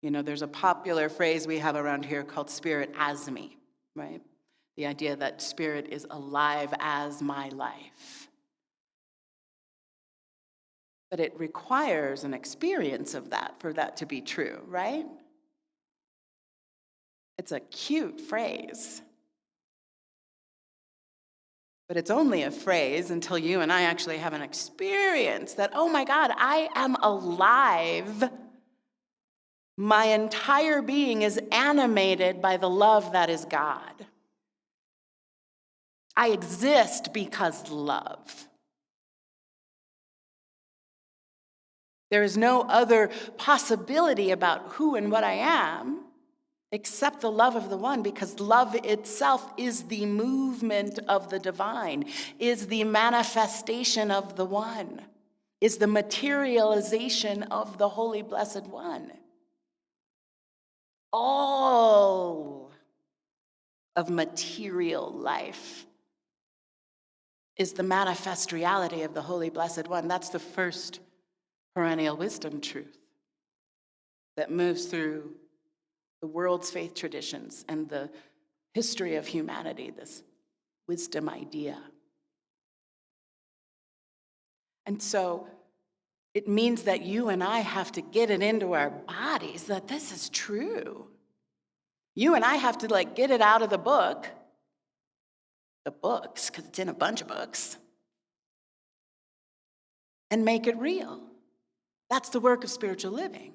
There's a popular phrase we have around here called spirit as me, right? The idea that spirit is alive as my life. But it requires an experience of that for that to be true, right? It's a cute phrase. But it's only a phrase until you and I actually have an experience that, oh my God, I am alive. My entire being is animated by the love that is God. I exist because love. There is no other possibility about who and what I am except the love of the one, because love itself is the movement of the divine, is the manifestation of the one, is the materialization of the Holy Blessed One. All of material life is the manifest reality of the Holy Blessed One. That's the first perennial wisdom truth that moves through the world's faith traditions and the history of humanity, this wisdom idea. And so it means that you and I have to get it into our bodies that this is true. You and I have to get it out of the books, because it's in a bunch of books, and make it real. That's the work of spiritual living.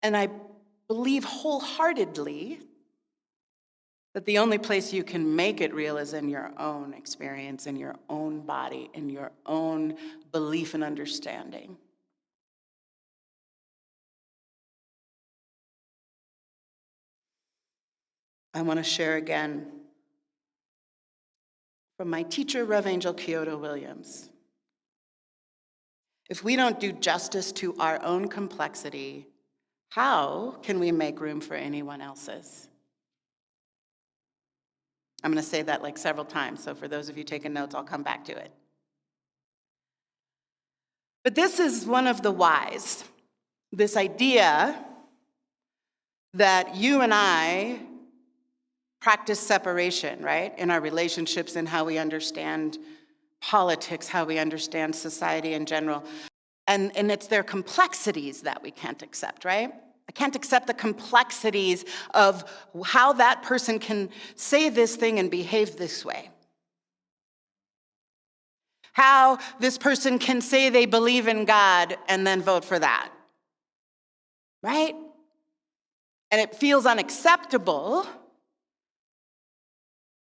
And I believe wholeheartedly that the only place you can make it real is in your own experience, in your own body, in your own belief and understanding. I want to share again from my teacher, Rev. Angel Kyoto Williams. If we don't do justice to our own complexity, how can we make room for anyone else's? I'm going to say that several times, so for those of you taking notes, I'll come back to it. But this is one of the whys, this idea that you and I practice separation, right? In our relationships and how we understand politics, how we understand society in general. And it's their complexities that we can't accept, right? I can't accept the complexities of how that person can say this thing and behave this way. How this person can say they believe in God and then vote for that, right? And it feels unacceptable.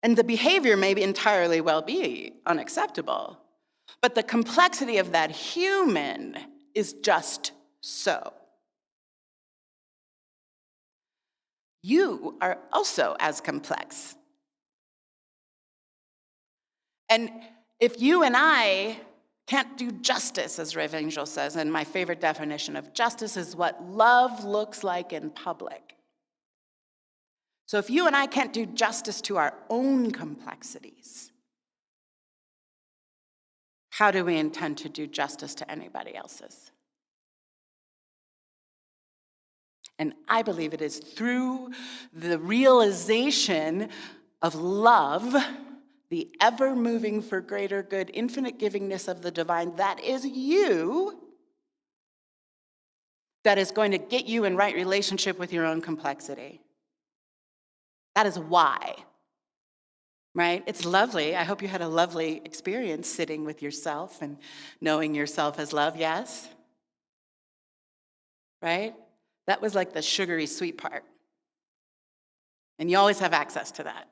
And the behavior may entirely well be unacceptable. But the complexity of that human is just so. You are also as complex. And if you and I can't do justice, as Rev. Angel says, and my favorite definition of justice is what love looks like in public. So if you and I can't do justice to our own complexities, how do we intend to do justice to anybody else's? And I believe it is through the realization of love, the ever-moving for greater good, infinite givingness of the divine, that is you, that is going to get you in right relationship with your own complexity. That is why, right? It's lovely. I hope you had a lovely experience sitting with yourself and knowing yourself as love, yes? Right? That was the sugary sweet part. And you always have access to that.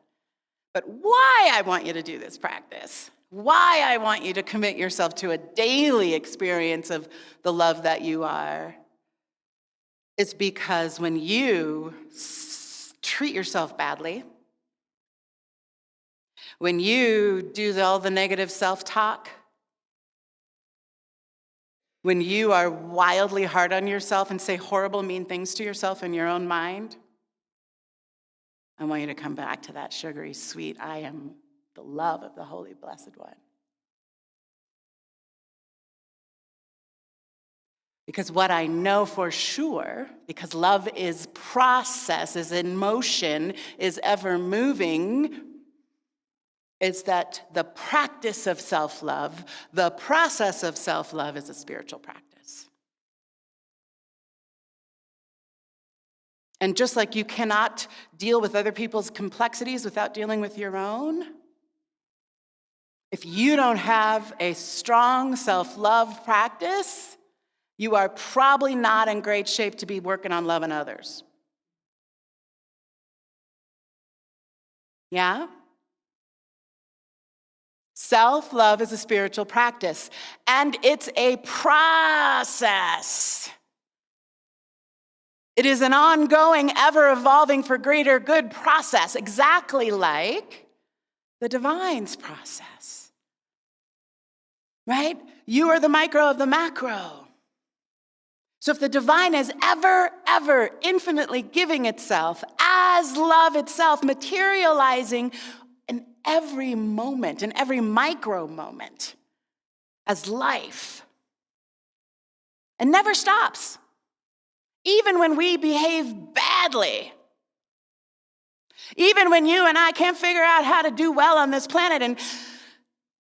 But why I want you to do this practice, why I want you to commit yourself to a daily experience of the love that you are, is because when you treat yourself badly, when you do all the negative self-talk, when you are wildly hard on yourself and say horrible, mean things to yourself in your own mind, I want you to come back to that sugary sweet, I am the love of the Holy Blessed One. Because what I know for sure, because love is process, is in motion, is ever moving, is that the practice of self-love, the process of self-love is a spiritual practice. And just like you cannot deal with other people's complexities without dealing with your own, if you don't have a strong self-love practice, you are probably not in great shape to be working on loving others. Yeah? Self-love is a spiritual practice, and it's a process. It is an ongoing, ever-evolving for greater good process, exactly like the divine's process. Right? You are the micro of the macro. So if the divine is ever infinitely giving itself as love itself, materializing in every moment, in every micro moment, as life, and never stops, even when we behave badly, even when you and I can't figure out how to do well on this planet and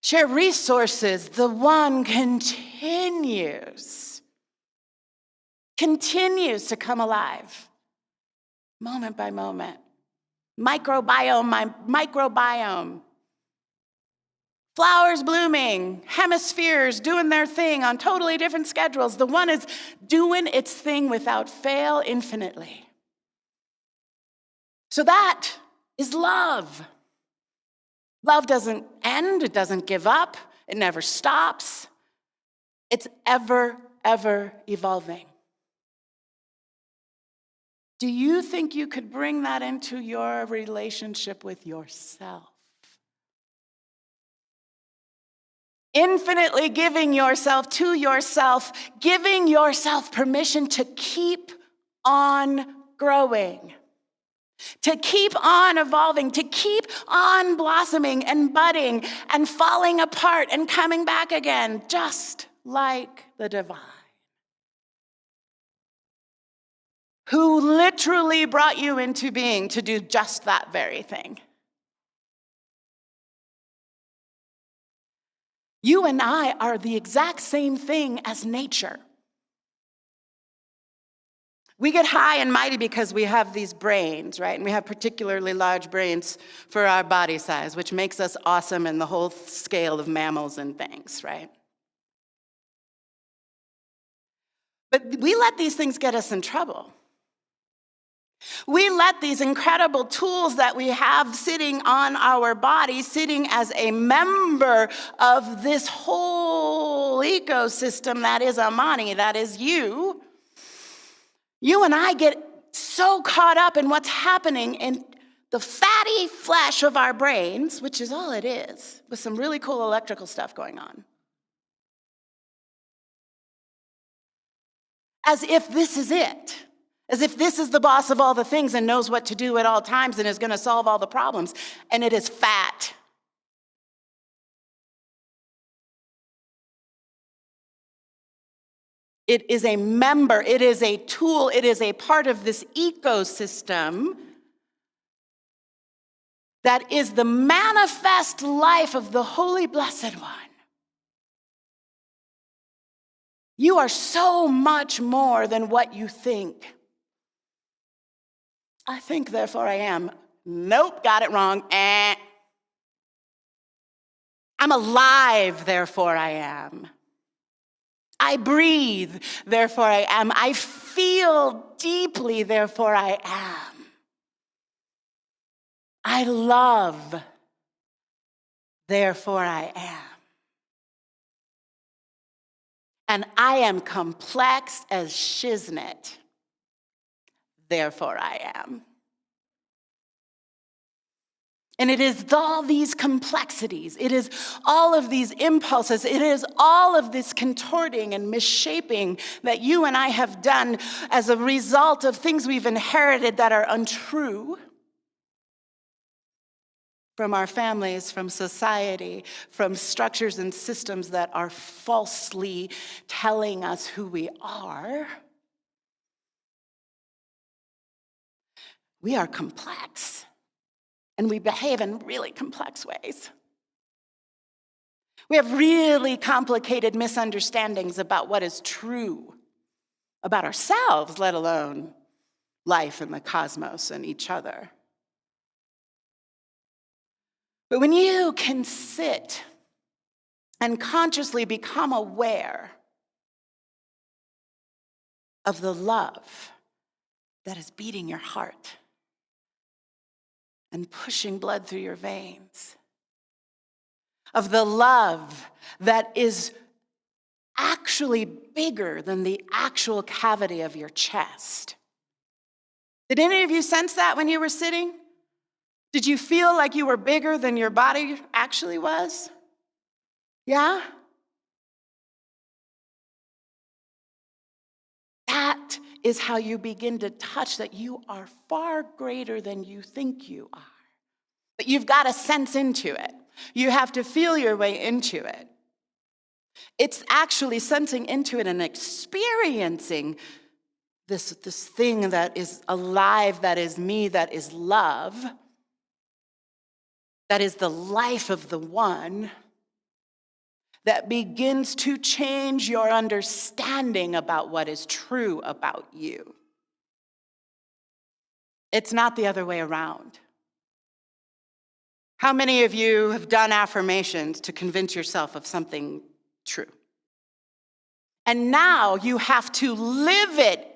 share resources, the one continues to come alive, moment by moment. Microbiome. Flowers blooming, hemispheres doing their thing on totally different schedules. The one is doing its thing without fail infinitely. So that is love. Love doesn't end, it doesn't give up, it never stops. It's ever evolving. Do you think you could bring that into your relationship with yourself? Infinitely giving yourself to yourself, giving yourself permission to keep on growing, to keep on evolving, to keep on blossoming and budding and falling apart and coming back again, just like the divine, who literally brought you into being to do just that very thing. You and I are the exact same thing as nature. We get high and mighty because we have these brains, right? And we have particularly large brains for our body size, which makes us awesome in the whole scale of mammals and things, right? But we let these things get us in trouble. We let these incredible tools that we have sitting on our body, sitting as a member of this whole ecosystem that is Amani, that is you. You and I get so caught up in what's happening in the fatty flesh of our brains, which is all it is, with some really cool electrical stuff going on. As if this is it. As if this is the boss of all the things and knows what to do at all times and is going to solve all the problems. And it is fat. It is a member, it is a tool, it is a part of this ecosystem that is the manifest life of the Holy Blessed One. You are so much more than what you think. I think, therefore I am. Nope, got it wrong. I'm alive, therefore I am. I breathe, therefore I am. I feel deeply, therefore I am. I love, therefore I am. And I am complex as shiznit, therefore I am. And it is all these complexities, it is all of these impulses, it is all of this contorting and misshaping that you and I have done as a result of things we've inherited that are untrue from our families, from society, from structures and systems that are falsely telling us who we are, we are complex, and we behave in really complex ways. We have really complicated misunderstandings about what is true about ourselves, let alone life and the cosmos and each other. But when you can sit and consciously become aware of the love that is beating your heart and pushing blood through your veins, of the love that is actually bigger than the actual cavity of your chest. Did any of you sense that when you were sitting? Did you feel like you were bigger than your body actually was? Yeah? That is how you begin to touch that you are far greater than you think you are. But you've got to sense into it. You have to feel your way into it. It's actually sensing into it and experiencing this thing that is alive, that is me, that is love, that is the life of the one, that begins to change your understanding about what is true about you. It's not the other way around. How many of you have done affirmations to convince yourself of something true? And now you have to live it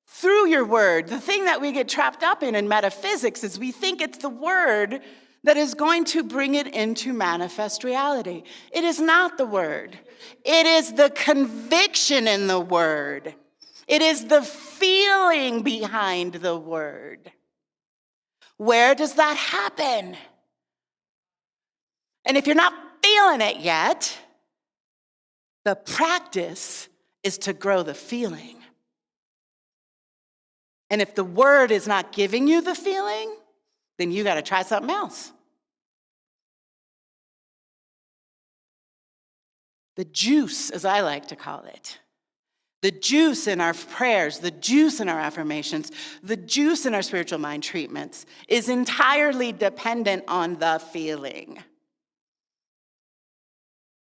through your word. The thing that we get trapped up in metaphysics is we think it's the word that is going to bring it into manifest reality. It is not the word. It is the conviction in the word. It is the feeling behind the word. Where does that happen? And if you're not feeling it yet, the practice is to grow the feeling. And if the word is not giving you the feeling, then you got to try something else. The juice, as I like to call it, the juice in our prayers, the juice in our affirmations, the juice in our spiritual mind treatments is entirely dependent on the feeling.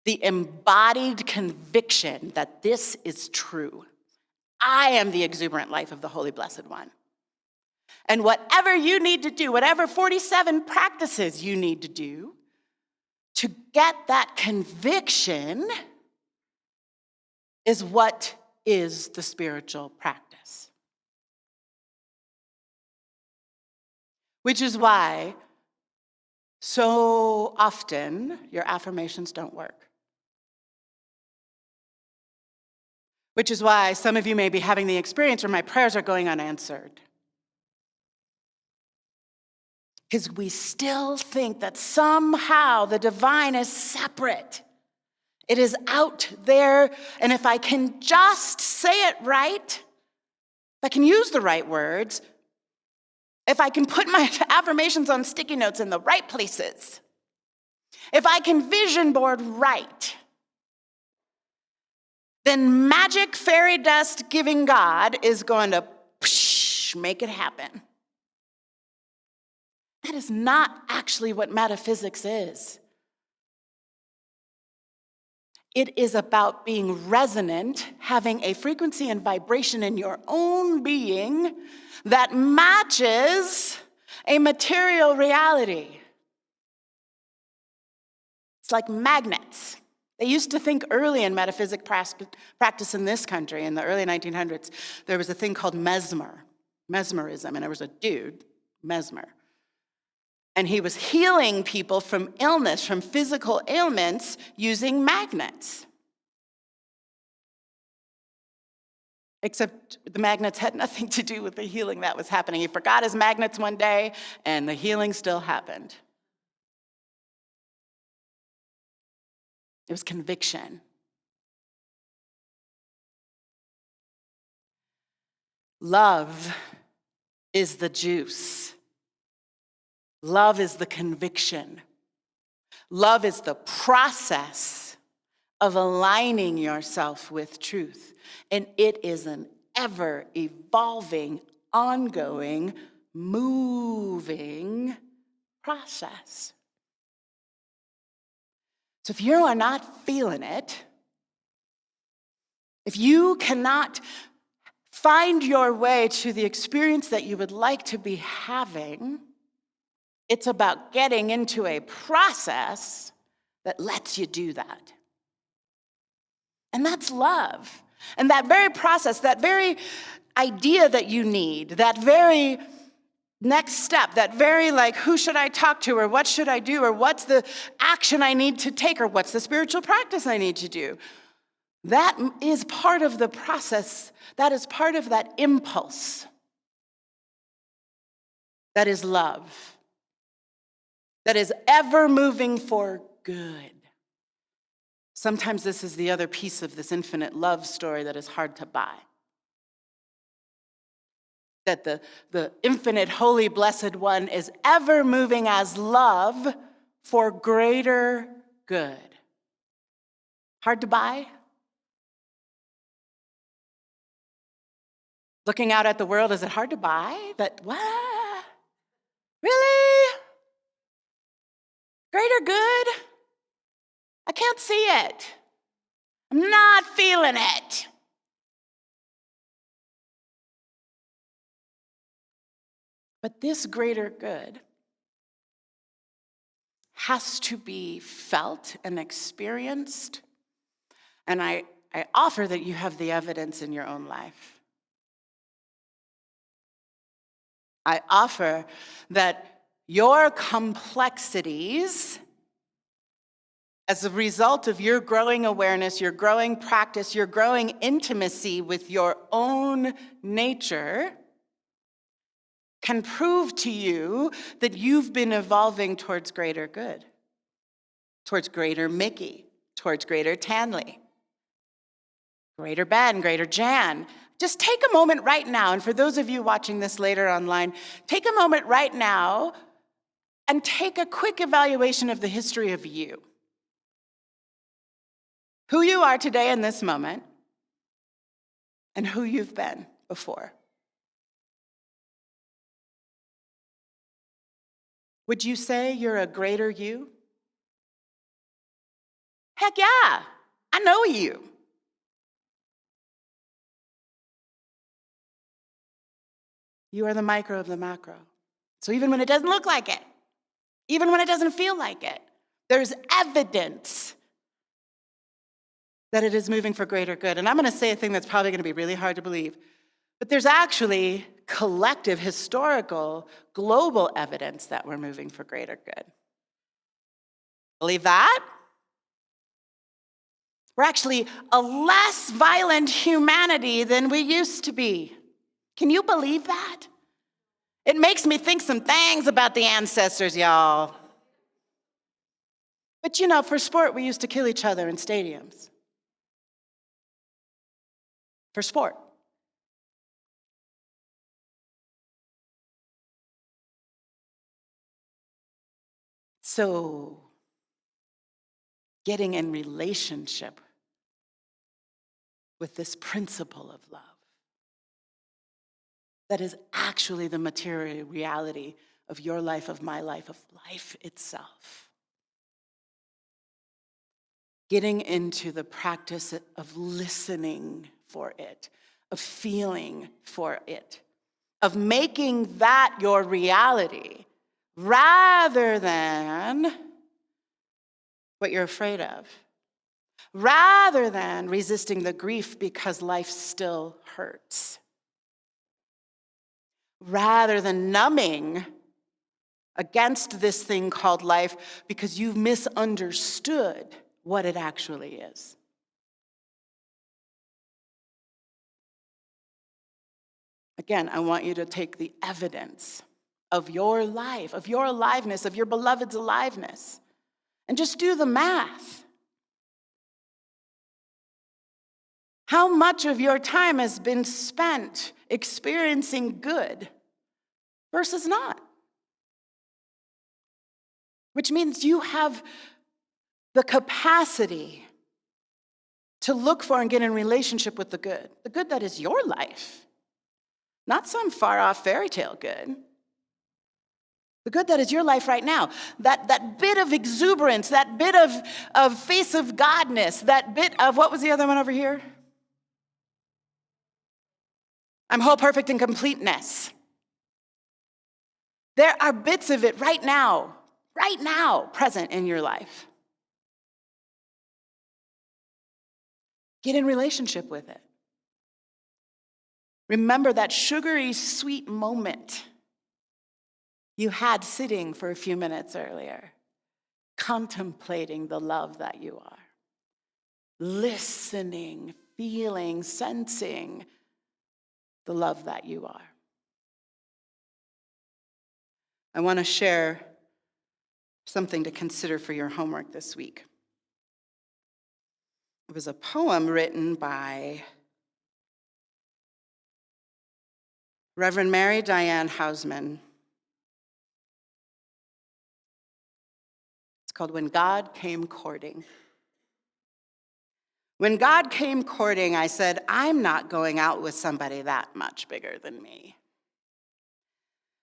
The embodied conviction that this is true. I am the exuberant life of the Holy Blessed One. And whatever you need to do, whatever 47 practices you need to do to get that conviction is what is the spiritual practice. Which is why so often your affirmations don't work. Which is why some of you may be having the experience where my prayers are going unanswered. Because we still think that somehow the divine is separate. It is out there, and if I can just say it right, if I can use the right words, if I can put my affirmations on sticky notes in the right places, if I can vision board right, then magic fairy dust giving God is going to make it happen. That is not actually what metaphysics is. It is about being resonant, having a frequency and vibration in your own being that matches a material reality. It's like magnets. They used to think early in metaphysic practice in this country, in the early 1900s, there was a thing called mesmerism, and there was a dude, Mesmer. And he was healing people from illness, from physical ailments, using magnets. Except the magnets had nothing to do with the healing that was happening. He forgot his magnets one day, and the healing still happened. It was conviction. Love is the juice Love is the conviction. Love is the process of aligning yourself with truth. And it is an ever-evolving, ongoing, moving process. So if you are not feeling it, if you cannot find your way to the experience that you would like to be having, it's about getting into a process that lets you do that. And that's love. And that very process, that very idea that you need, that very next step, that very who should I talk to, or what should I do, or what's the action I need to take, or what's the spiritual practice I need to do, that is part of the process. That is part of that impulse. That is love. That is ever moving for good. Sometimes this is the other piece of this infinite love story that is hard to buy. That the infinite, holy, blessed one is ever moving as love for greater good. Hard to buy? Looking out at the world, is it hard to buy? That, what? Really? Greater good? I can't see it. I'm not feeling it. But this greater good has to be felt and experienced. And I offer that you have the evidence in your own life. I offer that your complexities, as a result of your growing awareness, your growing practice, your growing intimacy with your own nature, can prove to you that you've been evolving towards greater good, towards greater Mickey, towards greater Tanley, greater Ben, greater Jan. Just take a moment right now, and for those of you watching this later online, take a moment right now and take a quick evaluation of the history of you. Who you are today in this moment, and who you've been before. Would you say you're a greater you? Heck yeah, I know you. You are the micro of the macro. So even when it doesn't look like it, even when it doesn't feel like it, there's evidence that it is moving for greater good. And I'm going to say a thing that's probably going to be really hard to believe, but there's actually collective, historical, global evidence that we're moving for greater good. Believe that? We're actually a less violent humanity than we used to be. Can you believe that? It makes me think some things about the ancestors, y'all. But for sport, we used to kill each other in stadiums. For sport. So, getting in relationship with this principle of love that is actually the material reality of your life, of my life, of life itself. Getting into the practice of listening for it, of feeling for it, of making that your reality rather than what you're afraid of, rather than resisting the grief because life still hurts, rather than numbing against this thing called life because you've misunderstood what it actually is. Again, I want you to take the evidence of your life, of your aliveness, of your beloved's aliveness, and just do the math. How much of your time has been spent experiencing good versus not? which means you have the capacity to look for and get in relationship with the good that is your life, not some far-off fairy tale good. The good that is your life right now. That bit of exuberance, that bit of face of Godness, that bit of, what was the other one over here? I'm whole, perfect, and completeness. There are bits of it right now, present in your life. Get in relationship with it. Remember that sugary, sweet moment you had sitting for a few minutes earlier, contemplating the love that you are, listening, feeling, sensing the love that you are. I want to share something to consider for your homework this week. It was a poem written by Reverend Mary Diane Hausman. It's called When God Came Courting. When God came courting, I said, I'm not going out with somebody that much bigger than me.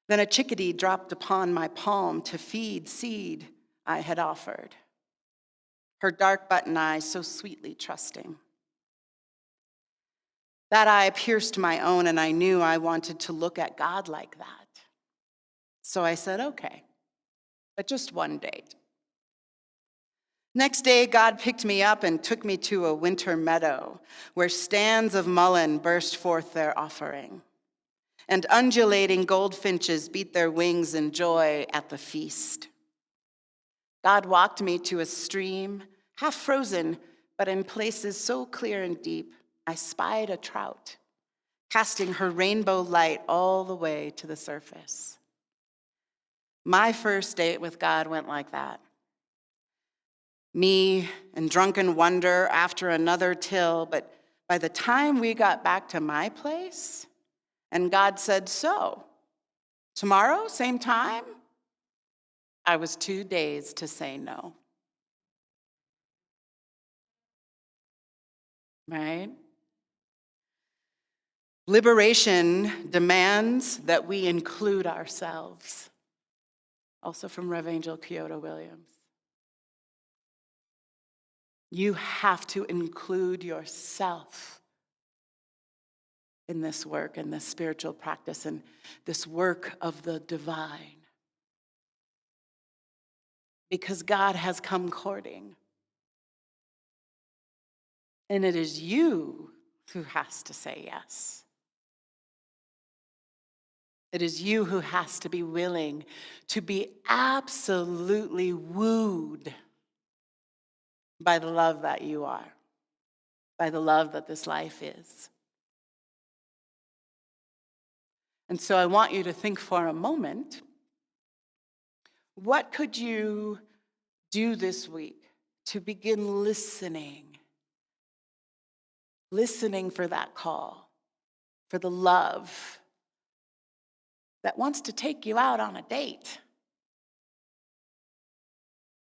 Then a chickadee dropped upon my palm to feed seed I had offered. Her dark button eyes so sweetly trusting. That eye pierced my own, and I knew I wanted to look at God like that. So I said, okay, but just one date. Next day, God picked me up and took me to a winter meadow where stands of mullein burst forth their offering, and undulating goldfinches beat their wings in joy at the feast. God walked me to a stream, half frozen, but in places so clear and deep, I spied a trout, casting her rainbow light all the way to the surface. My first date with God went like that. Me in drunken wonder after another till, but by the time we got back to my place, and God said, so, tomorrow, same time? I was too dazed to say no. Right? Liberation demands that we include ourselves. Also from Rev. Angel Kyoto Williams. You have to include yourself in this work, in this spiritual practice, and this work of the divine. Because God has come courting. And it is you who has to say yes. It is you who has to be willing to be absolutely wooed by the love that you are, by the love that this life is. And so I want you to think for a moment, what could you do this week to begin listening for that call, for the love that wants to take you out on a date,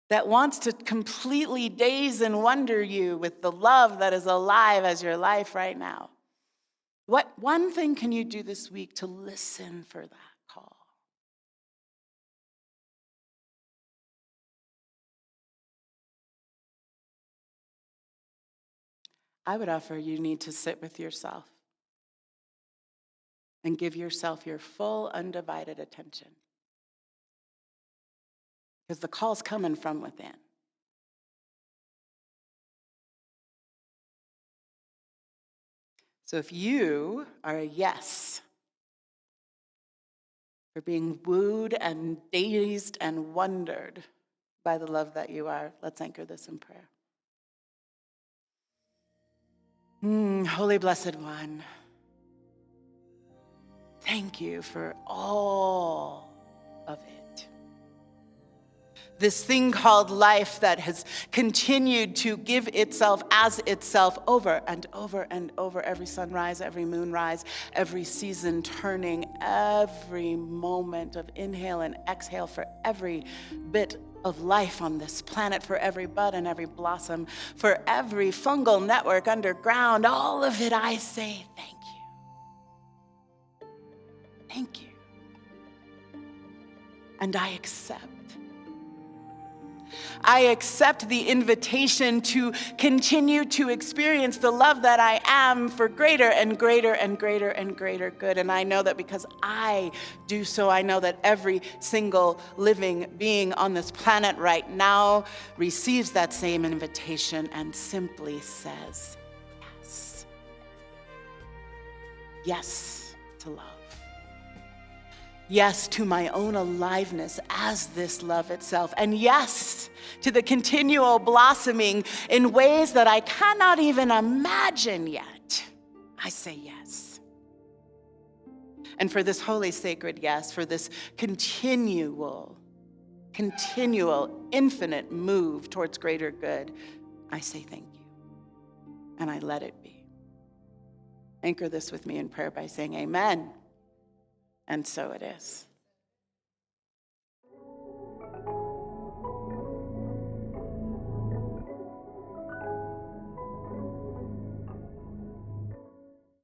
that wants to completely daze and wonder you with the love that is alive as your life right now. What one thing can you do this week to listen for that call? I would offer you need to sit with yourself and give yourself your full, undivided attention. Because the call's coming from within. So if you are a yes for being wooed and dazed and wondered by the love that you are, let's anchor this in prayer. Holy Blessed One, thank you for all of it. This thing called life that has continued to give itself as itself over and over and over, every sunrise, every moonrise, every season turning, every moment of inhale and exhale for every bit of life on this planet, for every bud and every blossom, for every fungal network underground, all of it, I say thank you. Thank you. And I accept. I accept the invitation to continue to experience the love that I am for greater and greater and greater and greater good. And I know that because I do so, I know that every single living being on this planet right now receives that same invitation and simply says yes. Yes to love. Yes to my own aliveness as this love itself. And yes to the continual blossoming in ways that I cannot even imagine yet. I say yes. And for this holy, sacred yes, for this continual, infinite move towards greater good, I say thank you. And I let it be. Anchor this with me in prayer by saying amen. And so it is.